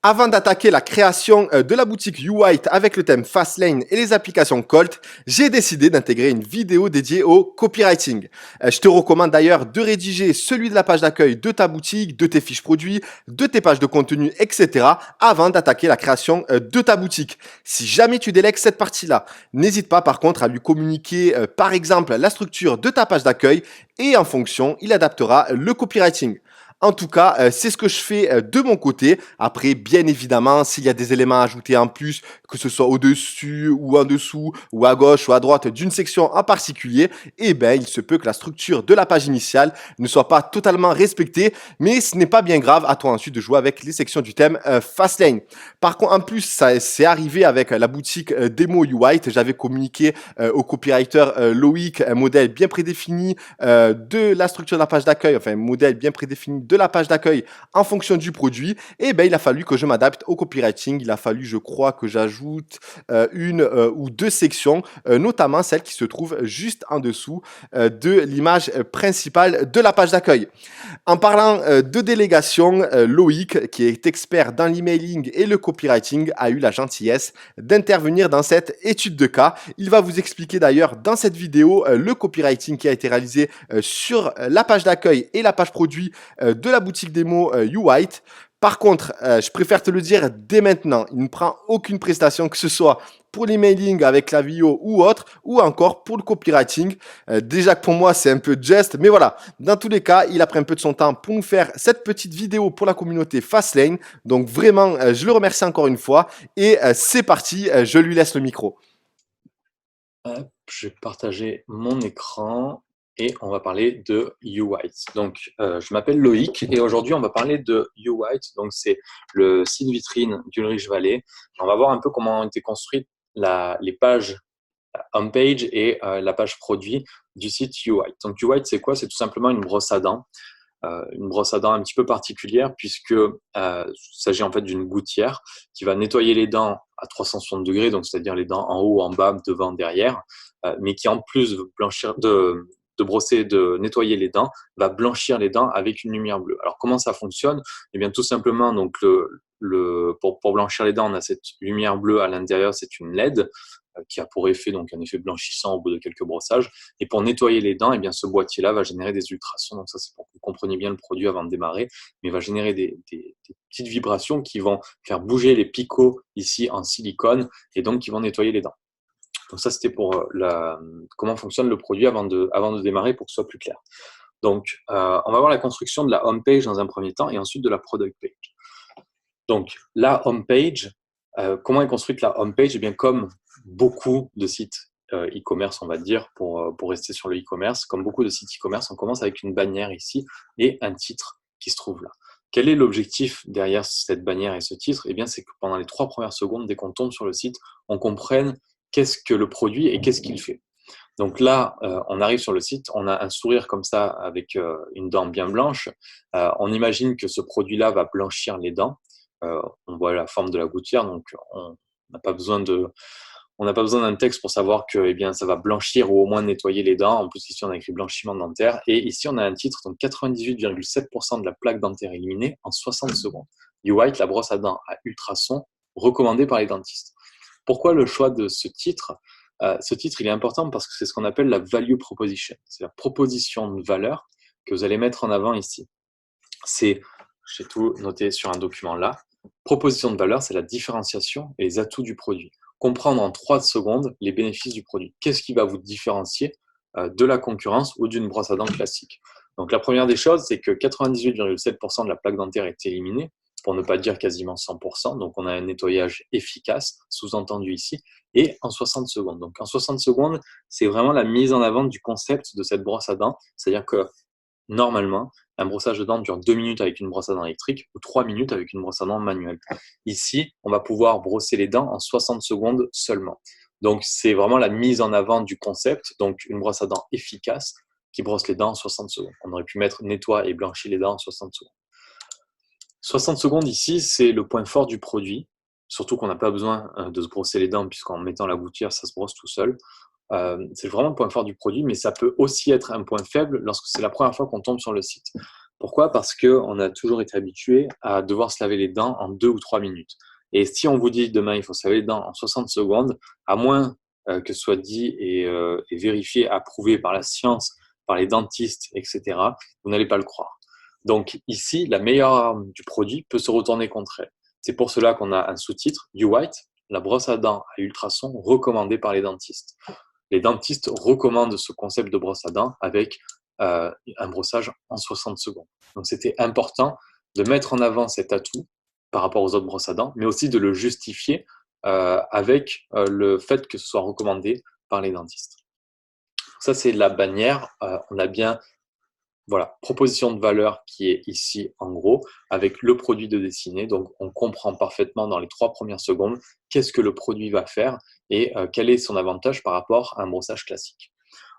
Avant d'attaquer la création de la boutique U-White avec le thème Fastlane et les applications Colt, j'ai décidé d'intégrer une vidéo dédiée au copywriting. Je te recommande d'ailleurs de rédiger celui de la page d'accueil de ta boutique, de tes fiches produits, de tes pages de contenu, etc. avant d'attaquer la création de ta boutique. Si jamais tu délègues cette partie-là, n'hésite pas par contre à lui communiquer par exemple la structure de ta page d'accueil et en fonction, il adaptera le copywriting. En tout cas, c'est ce que je fais de mon côté. Après, bien évidemment, s'il y a des éléments à ajouter en plus, que ce soit au-dessus ou en dessous, ou à gauche ou à droite d'une section en particulier, eh ben, il se peut que la structure de la page initiale ne soit pas totalement respectée, mais ce n'est pas bien grave. À toi ensuite de jouer avec les sections du thème Fastlane. Par contre, en plus, ça c'est arrivé avec la boutique Demo U-White. J'avais communiqué au copywriter Loïc un modèle bien prédéfini de la structure de la page d'accueil, enfin un modèle bien prédéfini de la page d'accueil en fonction du produit, et ben il a fallu que je m'adapte au copywriting. Il a fallu, je crois, que j'ajoute une ou deux sections, notamment celle qui se trouve juste en dessous de l'image principale de la page d'accueil. En parlant de délégation, Loïc, qui est expert dans l'emailing et le copywriting, a eu la gentillesse d'intervenir dans cette étude de cas. Il va vous expliquer d'ailleurs dans cette vidéo le copywriting qui a été réalisé sur la page d'accueil et la page produit de la boutique démo U-White. Par contre, je préfère te le dire dès maintenant, il ne prend aucune prestation, que ce soit pour l'emailing avec la VO ou autre, ou encore pour le copywriting. Déjà que pour moi, c'est un peu just, mais voilà. Dans tous les cas, il a pris un peu de son temps pour nous faire cette petite vidéo pour la communauté Fastlane. Donc vraiment, je le remercie encore une fois. Et c'est parti, je lui laisse le micro. Hop, je vais partager mon écran et on va parler de U-White. Donc, je m'appelle Loïc et aujourd'hui, on va parler de U-White. Donc, c'est le site vitrine d'Ulrich Valley. On va voir un peu comment ont été construites les pages homepage et la page produit du site U-White. Donc, U-White, c'est quoi? C'est tout simplement une brosse à dents un petit peu particulière puisque il s'agit en fait d'une gouttière qui va nettoyer les dents à 360 degrés, donc c'est-à-dire les dents en haut, en bas, devant, derrière, mais qui en plus de blanchir, de brosser, de nettoyer les dents, va blanchir les dents avec une lumière bleue. Alors comment ça fonctionne? Eh bien tout simplement, donc pour blanchir les dents, on a cette lumière bleue à l'intérieur, c'est une LED qui a pour effet donc un effet blanchissant au bout de quelques brossages. Et pour nettoyer les dents, eh bien, ce boîtier-là va générer des ultrasons. Donc ça, c'est pour que vous compreniez bien le produit avant de démarrer, mais il va générer des petites vibrations qui vont faire bouger les picots ici en silicone et donc qui vont nettoyer les dents. Donc ça, c'était pour comment fonctionne le produit avant de démarrer pour que ce soit plus clair. Donc, on va voir la construction de la home page dans un premier temps et ensuite de la product page. Donc, la home page, comment est construite la home page? Eh bien, comme beaucoup de sites e-commerce, on va dire, pour rester sur le e-commerce, comme beaucoup de sites e-commerce, on commence avec une bannière ici et un titre qui se trouve là. Quel est l'objectif derrière cette bannière et ce titre? Eh bien, c'est que pendant les 3 premières secondes, dès qu'on tombe sur le site, on comprenne qu'est-ce que le produit et qu'est-ce qu'il fait. Donc là, on arrive sur le site, on a un sourire comme ça avec une dent bien blanche. On imagine que ce produit-là va blanchir les dents. On voit la forme de la gouttière, donc on n'a pas besoin d'un texte pour savoir que eh bien, ça va blanchir ou au moins nettoyer les dents. En plus, ici, on a écrit blanchiment dentaire. Et ici, on a un titre, donc 98,7% de la plaque dentaire éliminée en 60 secondes. U-White, la brosse à dents à ultrasons, recommandée par les dentistes. Pourquoi le choix de ce titre? Ce titre, il est important parce que c'est ce qu'on appelle la value proposition. C'est la proposition de valeur que vous allez mettre en avant ici. J'ai tout noté sur un document là. Proposition de valeur, c'est la différenciation et les atouts du produit. Comprendre en 3 secondes les bénéfices du produit. Qu'est-ce qui va vous différencier de la concurrence ou d'une brosse à dents classique? Donc la première des choses, c'est que 98,7% de la plaque dentaire est éliminée, pour ne pas dire quasiment 100%. Donc on a un nettoyage efficace, sous-entendu ici, et en 60 secondes. Donc en 60 secondes, c'est vraiment la mise en avant du concept de cette brosse à dents. C'est-à-dire que normalement, un brossage de dents dure 2 minutes avec une brosse à dents électrique ou 3 minutes avec une brosse à dents manuelle. Ici, on va pouvoir brosser les dents en 60 secondes seulement. Donc, c'est vraiment la mise en avant du concept, donc une brosse à dents efficace qui brosse les dents en 60 secondes. On aurait pu mettre nettoie et blanchit les dents en 60 secondes. 60 secondes ici, c'est le point fort du produit, surtout qu'on n'a pas besoin de se brosser les dents puisqu'en mettant la gouttière, ça se brosse tout seul. C'est vraiment le point fort du produit, mais ça peut aussi être un point faible lorsque c'est la première fois qu'on tombe sur le site. Pourquoi? Parce qu'on a toujours été habitué à devoir se laver les dents en 2 ou 3 minutes. Et si on vous dit demain, il faut se laver les dents en 60 secondes, à moins que ce soit dit et vérifié, approuvé par la science, par les dentistes, etc., vous n'allez pas le croire. Donc ici, la meilleure arme du produit peut se retourner contre elle. C'est pour cela qu'on a un sous-titre, U-White, la brosse à dents à ultrasons recommandée par les dentistes. Les dentistes recommandent ce concept de brosse à dents avec un brossage en 60 secondes. Donc c'était important de mettre en avant cet atout par rapport aux autres brosses à dents, mais aussi de le justifier avec le fait que ce soit recommandé par les dentistes. Ça, c'est la bannière. On a bien voilà, proposition de valeur qui est ici en gros, avec le produit de dessiné. Donc, on comprend parfaitement dans les 3 premières secondes qu'est-ce que le produit va faire et quel est son avantage par rapport à un brossage classique.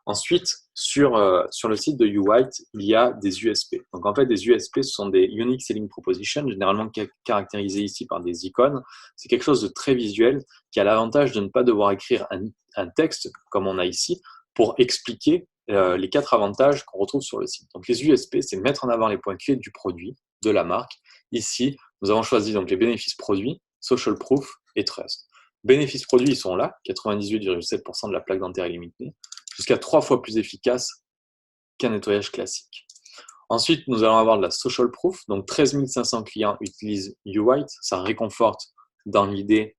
Ensuite, sur le site de U-White, il y a des USP. Donc, en fait, des USP, ce sont des Unique Selling Propositions, généralement caractérisés ici par des icônes. C'est quelque chose de très visuel qui a l'avantage de ne pas devoir écrire un texte, comme on a ici, pour expliquer les 4 avantages qu'on retrouve sur le site. Donc, les USP, c'est mettre en avant les points clés du produit, de la marque. Ici, nous avons choisi donc les bénéfices produits, social proof et trust. Bénéfices produits, ils sont là, 98,7% de la plaque dentaire illimitée, jusqu'à 3 fois plus efficace qu'un nettoyage classique. Ensuite, nous allons avoir de la social proof. Donc, 13 500 clients utilisent U-White. Ça réconforte dans l'idée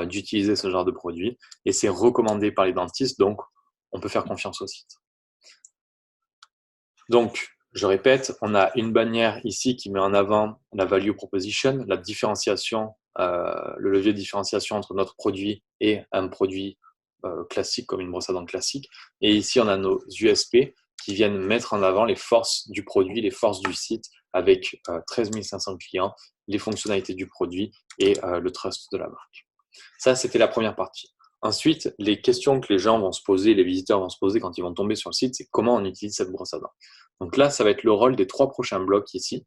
d'utiliser ce genre de produit. Et c'est recommandé par les dentistes. Donc, on peut faire confiance au site. Donc, je répète, on a une bannière ici qui met en avant la value proposition, la différenciation, le levier de différenciation entre notre produit et un produit classique comme une brosse à dents classique. Et ici, on a nos USP qui viennent mettre en avant les forces du produit, les forces du site avec 13 500 clients, les fonctionnalités du produit et le trust de la marque. Ça, c'était la première partie. Ensuite, les questions que les gens vont se poser, les visiteurs vont se poser quand ils vont tomber sur le site, c'est comment on utilise cette brosse à dents. Donc là, ça va être le rôle des 3 prochains blocs ici.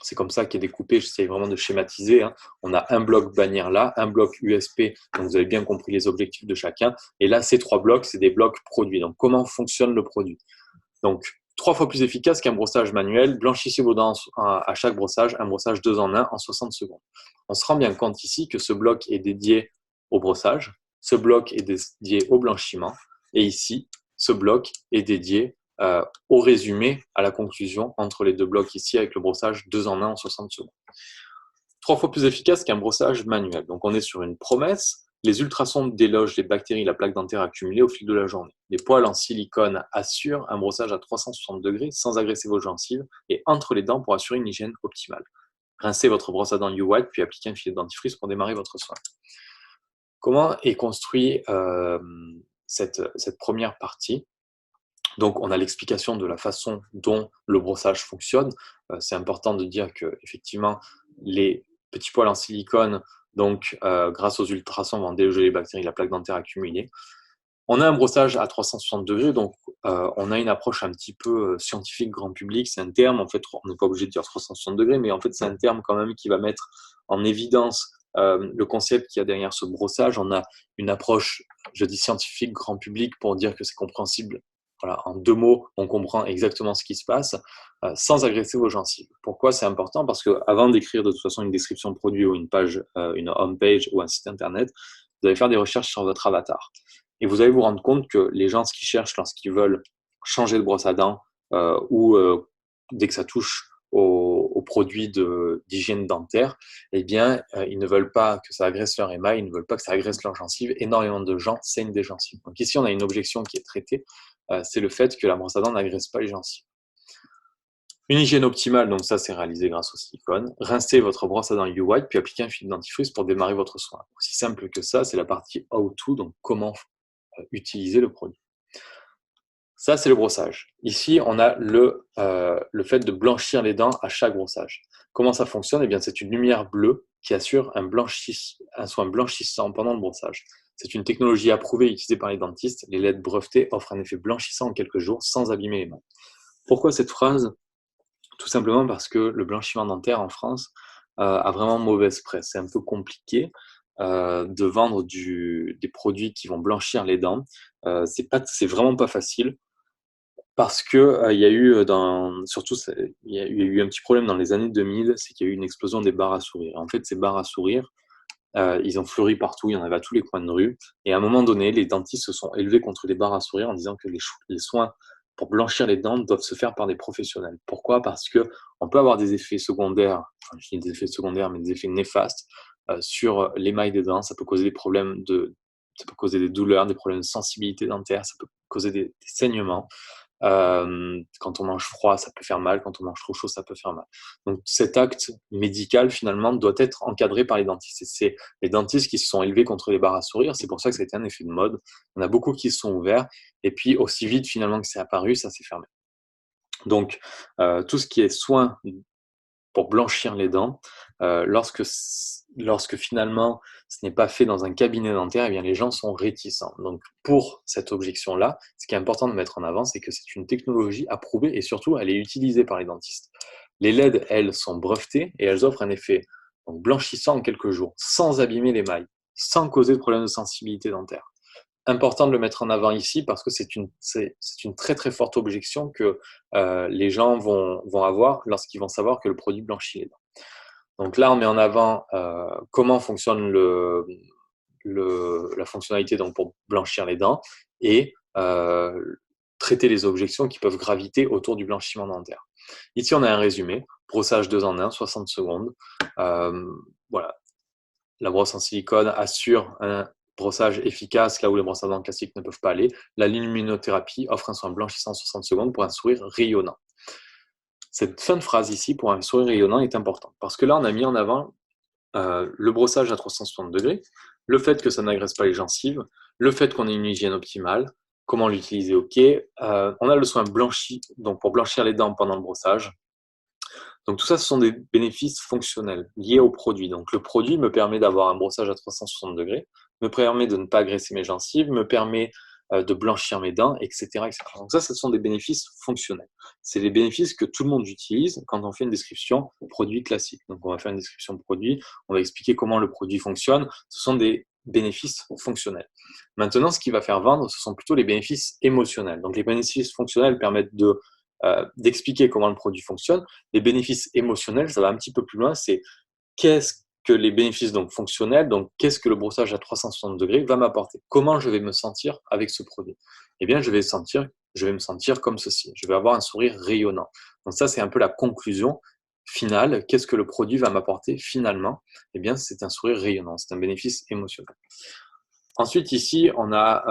C'est comme ça qu'est découpé, j'essaie vraiment de schématiser. On a un bloc bannière là, un bloc USP, donc vous avez bien compris les objectifs de chacun. Et là, ces 3 blocs, c'est des blocs produits. Donc comment fonctionne le produit? Donc 3 fois plus efficace qu'un brossage manuel. Blanchissez vos dents à chaque brossage, un brossage 2 en 1 en 60 secondes. On se rend bien compte ici que ce bloc est dédié au brossage, ce bloc est dédié au blanchiment, et ici, ce bloc est dédié au résumé, à la conclusion entre les 2 blocs ici avec le brossage 2 en 1 en 60 secondes. 3 fois plus efficace qu'un brossage manuel. Donc on est sur une promesse. Les ultrasons délogent les bactéries et la plaque dentaire accumulées au fil de la journée. Les poils en silicone assurent un brossage à 360 degrés sans agresser vos gencives et entre les dents pour assurer une hygiène optimale. Rincez votre brosse à dents U-White puis appliquez un filet de dentifrice pour démarrer votre soin. Comment est construit cette première partie? Donc, on a l'explication de la façon dont le brossage fonctionne. C'est important de dire que effectivement, les petits poils en silicone, donc grâce aux ultrasons, vont déloger les bactéries, la plaque dentaire accumulée. On a un brossage à 360 degrés, donc on a une approche un petit peu scientifique grand public. C'est un terme, en fait, on n'est pas obligé de dire 360 degrés, mais en fait, c'est un terme quand même qui va mettre en évidence le concept qu'il y a derrière ce brossage. On a une approche, je dis scientifique grand public pour dire que c'est compréhensible. Voilà, en 2 mots, on comprend exactement ce qui se passe sans agresser vos gencives. Pourquoi c'est important? Parce que avant d'écrire de toute façon une description de produit ou une page, une home page ou un site internet, vous allez faire des recherches sur votre avatar. Et vous allez vous rendre compte que les gens, ce qu'ils cherchent lorsqu'ils veulent changer de brosse à dents ou dès que ça touche aux produits d'hygiène dentaire, eh bien, ils ne veulent pas que ça agresse leur émail, ils ne veulent pas que ça agresse leurs gencives. Énormément de gens saignent des gencives. Donc ici, on a une objection qui est traitée, c'est le fait que la brosse à dents n'agresse pas les gencives. Une hygiène optimale, donc ça c'est réalisé grâce au silicone. Rincez votre brosse à dents U-White, puis appliquez un fil de dentifrice pour démarrer votre soin. Aussi simple que ça, c'est la partie how-to, donc comment utiliser le produit. Ça, c'est le brossage. Ici, on a le fait de blanchir les dents à chaque brossage. Comment ça fonctionne? Eh bien, c'est une lumière bleue qui assure un soin blanchissant pendant le brossage. C'est une technologie approuvée et utilisée par les dentistes. Les LED brevetés offrent un effet blanchissant en quelques jours sans abîmer les mains. Pourquoi cette phrase? Tout simplement parce que le blanchiment dentaire en France a vraiment mauvaise presse. C'est un peu compliqué de vendre des produits qui vont blanchir les dents. C'est vraiment pas facile. Parce que il y a eu surtout, il y a eu un petit problème dans les années 2000, c'est qu'il y a eu une explosion des bars à sourire. En fait, ces bars à sourire, ils ont fleuri partout, il y en avait à tous les coins de rue. Et à un moment donné, les dentistes se sont élevés contre les bars à sourire en disant que les soins pour blanchir les dents doivent se faire par des professionnels. Pourquoi? Parce que on peut avoir des effets secondaires, enfin, je dis des effets secondaires, mais des effets néfastes sur l'émail des dents. Ça peut causer ça peut causer des douleurs, des problèmes de sensibilité dentaire, ça peut causer des saignements. Quand on mange froid, ça peut faire mal. Quand on mange trop chaud, ça peut faire mal. Donc cet acte médical, finalement, doit être encadré par les dentistes. Et c'est les dentistes qui se sont élevés contre les bars à sourire. C'est pour ça que ça a été un effet de mode. Il y en a beaucoup qui se sont ouverts. Et puis, aussi vite, finalement, que c'est apparu, ça s'est fermé. Donc, tout ce qui est soin pour blanchir les dents, lorsque finalement ce n'est pas fait dans un cabinet dentaire, eh bien les gens sont réticents. Donc pour cette objection-là, ce qui est important de mettre en avant, c'est que c'est une technologie approuvée et surtout elle est utilisée par les dentistes. Les LED, elles, sont brevetées et elles offrent un effet donc, blanchissant en quelques jours, sans abîmer l'émail, sans causer de problème de sensibilité dentaire. Important de le mettre en avant ici parce que c'est une très très forte objection que les gens vont avoir lorsqu'ils vont savoir que le produit blanchit les dents. Donc là, on met en avant comment fonctionne la fonctionnalité donc pour blanchir les dents et traiter les objections qui peuvent graviter autour du blanchiment dentaire. Ici, on a un résumé, brossage 2 en 1, 60 secondes. Voilà. La brosse en silicone assure un brossage efficace là où les brosses à dents classiques ne peuvent pas aller. La luminothérapie offre un soin blanchissant en 60 secondes pour un sourire rayonnant. Cette fin de phrase ici, pour un sourire rayonnant, est importante parce que là, on a mis en avant le brossage à 360 degrés, le fait que ça n'agresse pas les gencives, le fait qu'on ait une hygiène optimale, comment l'utiliser, ok. On a le soin blanchi, donc pour blanchir les dents pendant le brossage. Donc tout ça, ce sont des bénéfices fonctionnels liés au produit. Donc le produit me permet d'avoir un brossage à 360 degrés, me permet de ne pas agresser mes gencives, me permet de blanchir mes dents, etc., etc. Donc ça, ce sont des bénéfices fonctionnels. C'est les bénéfices que tout le monde utilise quand on fait une description produit classique. Donc on va faire une description de produit, on va expliquer comment le produit fonctionne. Ce sont des bénéfices fonctionnels. Maintenant, ce qui va faire vendre, ce sont plutôt les bénéfices émotionnels. Donc les bénéfices fonctionnels permettent d'expliquer comment le produit fonctionne. Les bénéfices émotionnels, ça va un petit peu plus loin, c'est qu'est-ce que les bénéfices donc fonctionnels, donc qu'est-ce que le brossage à 360 degrés va m'apporter? Comment je vais me sentir avec ce produit? Eh bien, je vais me sentir comme ceci. Je vais avoir un sourire rayonnant. Donc ça, c'est un peu la conclusion finale. Qu'est-ce que le produit va m'apporter finalement? Eh bien, c'est un sourire rayonnant. C'est un bénéfice émotionnel. Ensuite, ici, on a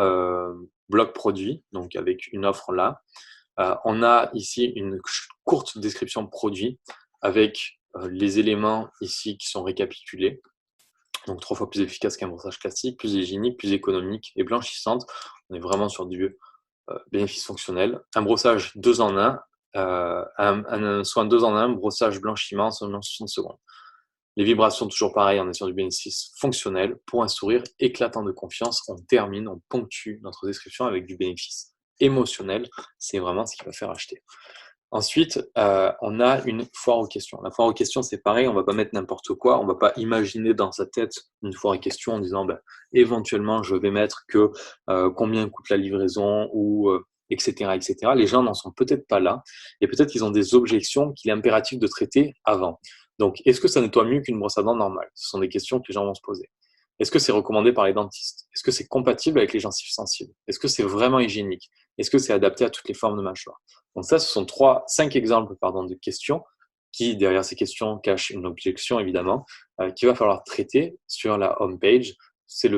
bloc produit, donc avec une offre là. On a ici une courte description de produit avec les éléments ici qui sont récapitulés. Donc 3 fois plus efficace qu'un brossage classique, plus hygiénique, plus économique et blanchissante. On est vraiment sur du bénéfice fonctionnel. Un brossage 2 en 1, un soin 2 en 1, brossage blanchiment en seulement 60 secondes. Les vibrations, toujours pareil, on est sur du bénéfice fonctionnel. Pour un sourire éclatant de confiance, on ponctue notre description avec du bénéfice émotionnel. C'est vraiment ce qui va faire acheter. Ensuite, on a une foire aux questions. La foire aux questions, c'est pareil, on ne va pas mettre n'importe quoi, on ne va pas imaginer dans sa tête une foire aux questions en disant éventuellement je vais mettre que combien coûte la livraison ou etc., etc. Les gens n'en sont peut-être pas là et peut-être qu'ils ont des objections qu'il est impératif de traiter avant. Donc, est-ce que ça nettoie mieux qu'une brosse à dents normale? Ce sont des questions que les gens vont se poser. Est-ce que c'est recommandé par les dentistes? Est-ce que c'est compatible avec les gencives sensibles? Est-ce que c'est vraiment hygiénique? Est-ce que c'est adapté à toutes les formes de mâchoire? Donc ça, ce sont 5 exemples de questions qui, derrière ces questions, cachent une objection, évidemment, qu'il va falloir traiter sur la home page. C'est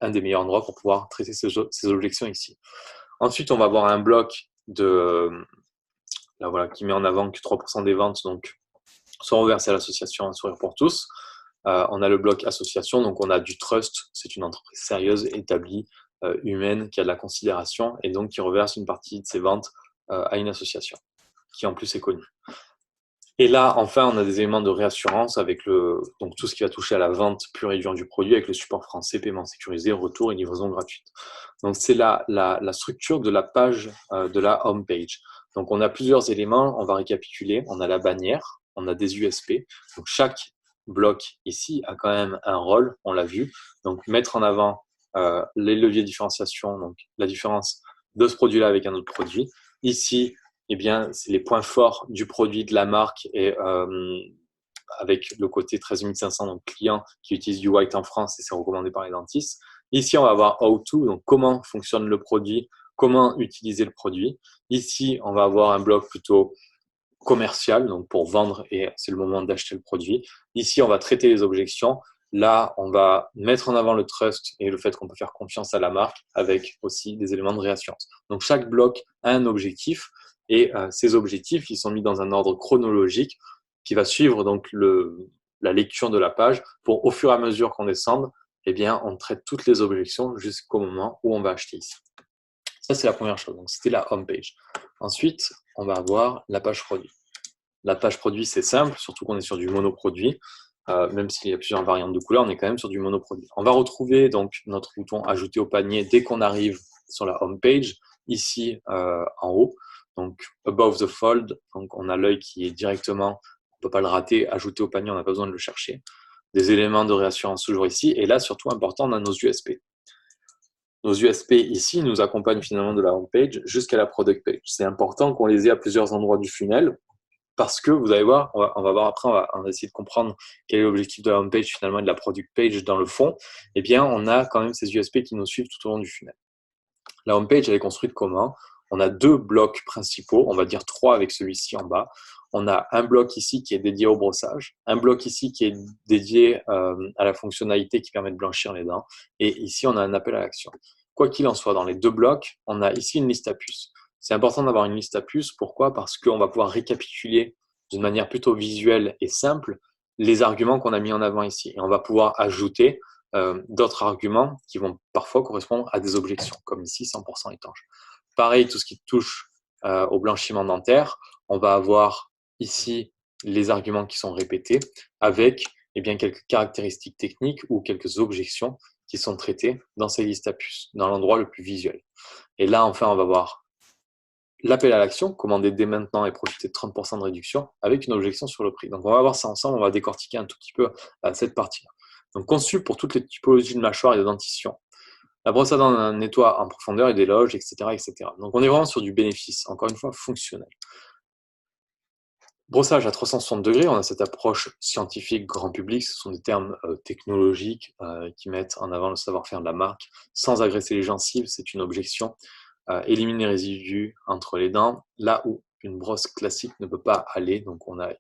un des meilleurs endroits pour pouvoir traiter ces objections ici. Ensuite, on va avoir un bloc qui met en avant que 3% des ventes sont reversées à l'association Un Sourire pour tous. On a le bloc association, donc on a du trust, c'est une entreprise sérieuse, établie, humaine, qui a de la considération et donc qui reverse une partie de ses ventes à une association, qui en plus est connue. Et là, enfin, on a des éléments de réassurance avec donc tout ce qui va toucher à la vente pure et dure du produit avec le support français, paiement sécurisé, retour et livraison gratuite. Donc, c'est la structure de la page de la home page. Donc, on a plusieurs éléments, on va récapituler. On a la bannière, on a des USP. Donc, chaque bloc ici a quand même un rôle, on l'a vu. Donc, mettre en avant les leviers de différenciation, donc la différence de ce produit-là avec un autre produit. Ici, eh bien, c'est les points forts du produit de la marque et avec le côté 13 500, donc clients qui utilisent U-White en France et c'est recommandé par les dentistes. Ici, on va avoir How-to, donc comment fonctionne le produit, comment utiliser le produit. Ici, on va avoir un bloc plutôt commercial, donc pour vendre et c'est le moment d'acheter le produit. Ici, on va traiter les objections. Là, on va mettre en avant le trust et le fait qu'on peut faire confiance à la marque avec aussi des éléments de réassurance. Donc, chaque bloc a un objectif et ces objectifs, ils sont mis dans un ordre chronologique qui va suivre donc la lecture de la page pour, au fur et à mesure qu'on descende, eh bien, on traite toutes les objections jusqu'au moment où on va acheter ici. Ça, c'est la première chose. Donc, c'était la home page. Ensuite, on va avoir la page produit. La page produit, c'est simple, surtout qu'on est sur du monoproduit. Même s'il y a plusieurs variantes de couleurs, on est quand même sur du monoproduit. On va retrouver donc notre bouton ajouter au panier dès qu'on arrive sur la home page, ici en haut. Donc, above the fold, donc on a l'œil qui est directement, on ne peut pas le rater, ajouter au panier, on n'a pas besoin de le chercher. Des éléments de réassurance toujours ici. Et là, surtout important, on a nos USP. Nos USP ici nous accompagnent finalement de la home page jusqu'à la product page. C'est important qu'on les ait à plusieurs endroits du funnel parce que vous allez voir, on va voir après, on va essayer de comprendre quel est l'objectif de la home page finalement et de la product page dans le fond. Eh bien, on a quand même ces USP qui nous suivent tout au long du funnel. La home page, elle est construite comment? On a deux blocs principaux, on va dire trois avec celui-ci en bas. On a un bloc ici qui est dédié au brossage, un bloc ici qui est dédié à la fonctionnalité qui permet de blanchir les dents, et ici on a un appel à l'action. Quoi qu'il en soit, dans les deux blocs, on a ici une liste à puces. C'est important d'avoir une liste à puces, pourquoi? Parce qu'on va pouvoir récapituler d'une manière plutôt visuelle et simple les arguments qu'on a mis en avant ici. Et on va pouvoir ajouter d'autres arguments qui vont parfois correspondre à des objections, comme ici 100% étanche. Pareil, tout ce qui touche au blanchiment dentaire, on va avoir ici les arguments qui sont répétés avec eh bien, quelques caractéristiques techniques ou quelques objections qui sont traitées dans ces listes à puces, dans l'endroit le plus visuel. Et là, enfin, on va voir l'appel à l'action, commander dès maintenant et profiter de 30% de réduction avec une objection sur le prix. Donc, on va voir ça ensemble, on va décortiquer un tout petit peu cette partie-là. Donc, conçu pour toutes les typologies de mâchoire et de dentition. La brosse à dents nettoie en profondeur et déloge, etc., etc. Donc, on est vraiment sur du bénéfice, encore une fois, fonctionnel. Brossage à 360 degrés, on a cette approche scientifique grand public, ce sont des termes technologiques qui mettent en avant le savoir-faire de la marque, sans agresser les gencives, c'est une objection. Élimine les résidus entre les dents, là où une brosse classique ne peut pas aller. Donc, on a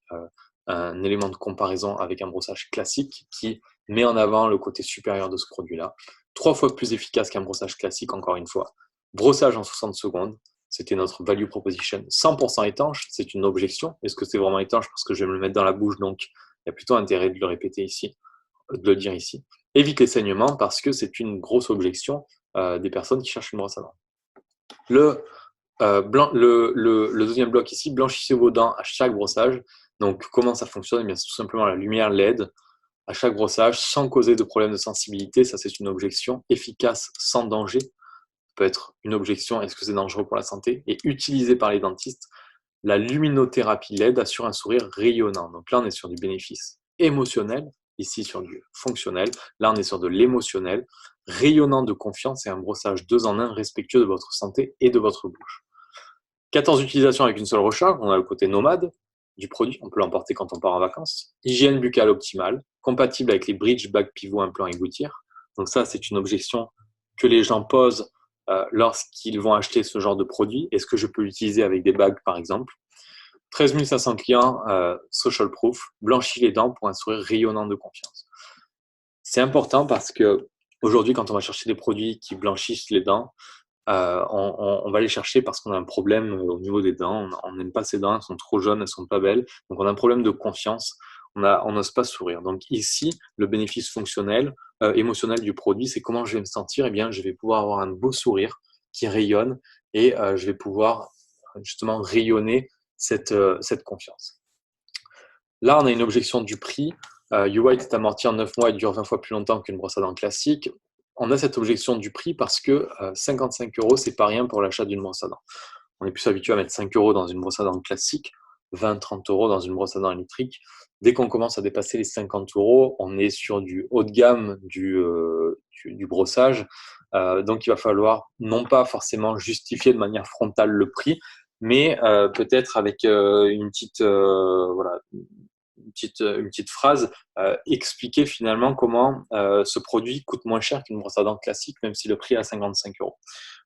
un élément de comparaison avec un brossage classique qui met en avant le côté supérieur de ce produit-là. 3 fois plus efficace qu'un brossage classique, encore une fois. Brossage en 60 secondes, c'était notre value proposition. 100% étanche, c'est une objection. Est-ce que c'est vraiment étanche parce que je vais me le mettre dans la bouche, donc il y a plutôt intérêt de le répéter ici, de le dire ici. Évite les saignements parce que c'est une grosse objection des personnes qui cherchent une brosse à dents. Le deuxième bloc ici, blanchissez vos dents à chaque brossage. Donc, comment ça fonctionne? Eh bien, c'est tout simplement la lumière LED à chaque brossage sans causer de problème de sensibilité. Ça, c'est une objection efficace sans danger. Ça peut être une objection, est-ce que c'est dangereux pour la santé? Et utilisée par les dentistes, la luminothérapie LED assure un sourire rayonnant. Donc là, on est sur du bénéfice émotionnel, ici sur du fonctionnel. Là, on est sur de l'émotionnel, rayonnant de confiance et un brossage 2 en 1 respectueux de votre santé et de votre bouche. 14 utilisations avec une seule recharge, on a le côté nomade du produit, on peut l'emporter quand on part en vacances. Hygiène buccale optimale, compatible avec les bridges, bagues, pivots, implants et gouttières. Donc ça, c'est une objection que les gens posent lorsqu'ils vont acheter ce genre de produit. Est-ce que je peux l'utiliser avec des bagues, par exemple? 13 500 clients, social proof, blanchit les dents pour un sourire rayonnant de confiance. C'est important parce que aujourd'hui, quand on va chercher des produits qui blanchissent les dents, on va les chercher parce qu'on a un problème au niveau des dents. On n'aime pas ces dents, elles sont trop jaunes, elles sont pas belles. Donc on a un problème de confiance. On n'ose pas sourire. Donc ici, le bénéfice fonctionnel, émotionnel du produit, c'est comment je vais me sentir. Eh bien, je vais pouvoir avoir un beau sourire qui rayonne et je vais pouvoir justement rayonner cette confiance. Là, on a une objection du prix. U-White est amorti en 9 mois et dure 20 fois plus longtemps qu'une brosse à dents classique. On a cette objection du prix parce que 55 euros, c'est pas rien pour l'achat d'une brosse à dents. On est plus habitué à mettre 5 euros dans une brosse à dents classique, 20-30 euros dans une brosse à dents électrique. Dès qu'on commence à dépasser les 50 euros, on est sur du haut de gamme du brossage. Donc, il va falloir non pas forcément justifier de manière frontale le prix, mais peut-être avec voilà, une petite phrase, expliquer finalement comment ce produit coûte moins cher qu'une brosse à dents classique, même si le prix est à 55 euros.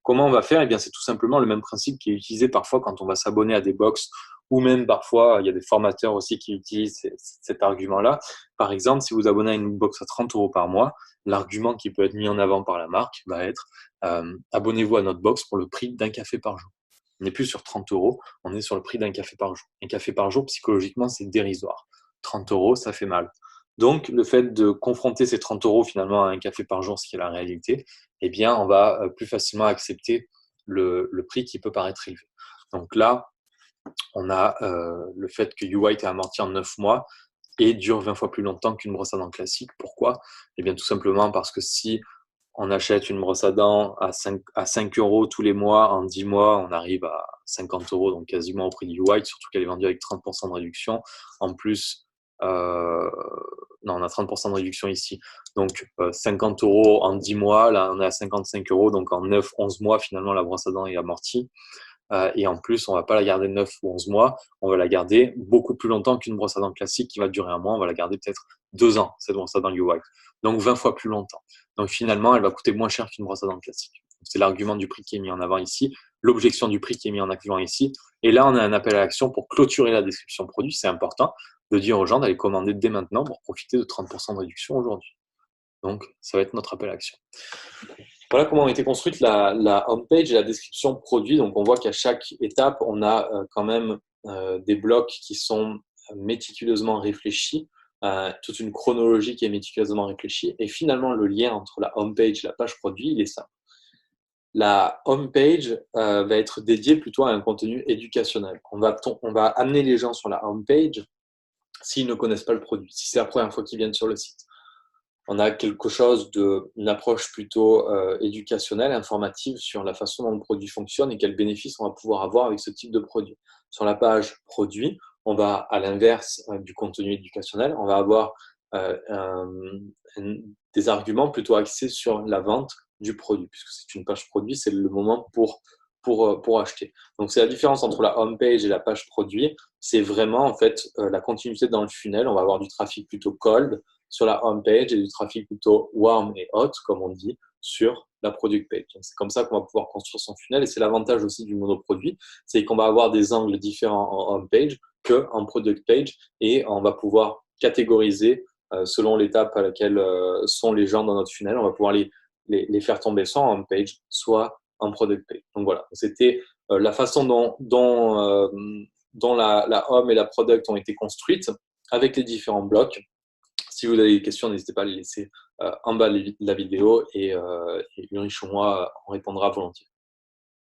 Comment on va faire? Eh bien, c'est tout simplement le même principe qui est utilisé parfois quand on va s'abonner à des box, ou même parfois, il y a des formateurs aussi qui utilisent cet argument-là. Par exemple, si vous abonnez à une box à 30 euros par mois, l'argument qui peut être mis en avant par la marque va être abonnez-vous à notre box pour le prix d'un café par jour. On n'est plus sur 30 euros, on est sur le prix d'un café par jour. Un café par jour, psychologiquement, c'est dérisoire. 30 euros, ça fait mal. Donc, le fait de confronter ces 30 euros finalement à un café par jour, ce qui est la réalité, eh bien, on va plus facilement accepter le prix qui peut paraître élevé. Donc là, on a le fait que U-White est amorti en 9 mois et dure 20 fois plus longtemps qu'une brosse à dents classique. Pourquoi? Eh bien, tout simplement parce que si on achète une brosse à dents à 5 euros tous les mois, en 10 mois, on arrive à 50 euros, donc quasiment au prix du White, surtout qu'elle est vendue avec 30% de réduction. En plus, non, on a 30% de réduction ici. Donc, 50 euros en 10 mois, là, on est à 55 euros, donc en 9, 11 mois, finalement, la brosse à dents est amortie. Et en plus, on va pas la garder 9 ou 11 mois, on va la garder beaucoup plus longtemps qu'une brosse à dents classique qui va durer un mois, on va la garder peut-être 2 ans, cette brosse à dents U-White. Donc 20 fois plus longtemps. Donc finalement, elle va coûter moins cher qu'une brosse à dents classique. C'est l'argument du prix qui est mis en avant ici, l'objection du prix qui est mis en avant ici. Et là, on a un appel à l'action pour clôturer la description produit. C'est important de dire aux gens d'aller commander dès maintenant pour profiter de 30% de réduction aujourd'hui. Donc, ça va être notre appel à l'action. Voilà comment a été construite la homepage et la description produit. Donc, on voit qu'à chaque étape, on a quand même des blocs qui sont méticuleusement réfléchis, toute une chronologie qui est méticuleusement réfléchie. Et finalement, le lien entre la homepage et la page produit, il est simple. La homepage va être dédiée plutôt à un contenu éducationnel. On va amener les gens sur la homepage s'ils ne connaissent pas le produit, si c'est la première fois qu'ils viennent sur le site. On a quelque chose une approche plutôt éducationnelle, informative sur la façon dont le produit fonctionne et quels bénéfices on va pouvoir avoir avec ce type de produit. Sur la page produit, on va, à l'inverse du contenu éducationnel, on va avoir des arguments plutôt axés sur la vente du produit, puisque c'est une page produit, c'est le moment pour acheter. Donc, c'est la différence entre la home page et la page produit. C'est vraiment, en fait, la continuité dans le funnel. On va avoir du trafic plutôt cold sur la home page et du trafic plutôt warm et hot, comme on dit, sur la product page. C'est comme ça qu'on va pouvoir construire son funnel et c'est l'avantage aussi du monoproduit, c'est qu'on va avoir des angles différents en home page qu'en product page et on va pouvoir catégoriser selon l'étape à laquelle sont les gens dans notre funnel. On va pouvoir les faire tomber soit en home page, soit en product page. Donc voilà, c'était la façon dont la home et la product ont été construites avec les différents blocs. Si vous avez des questions, n'hésitez pas à les laisser en bas de la vidéo et Ulrich ou moi, on répondra volontiers.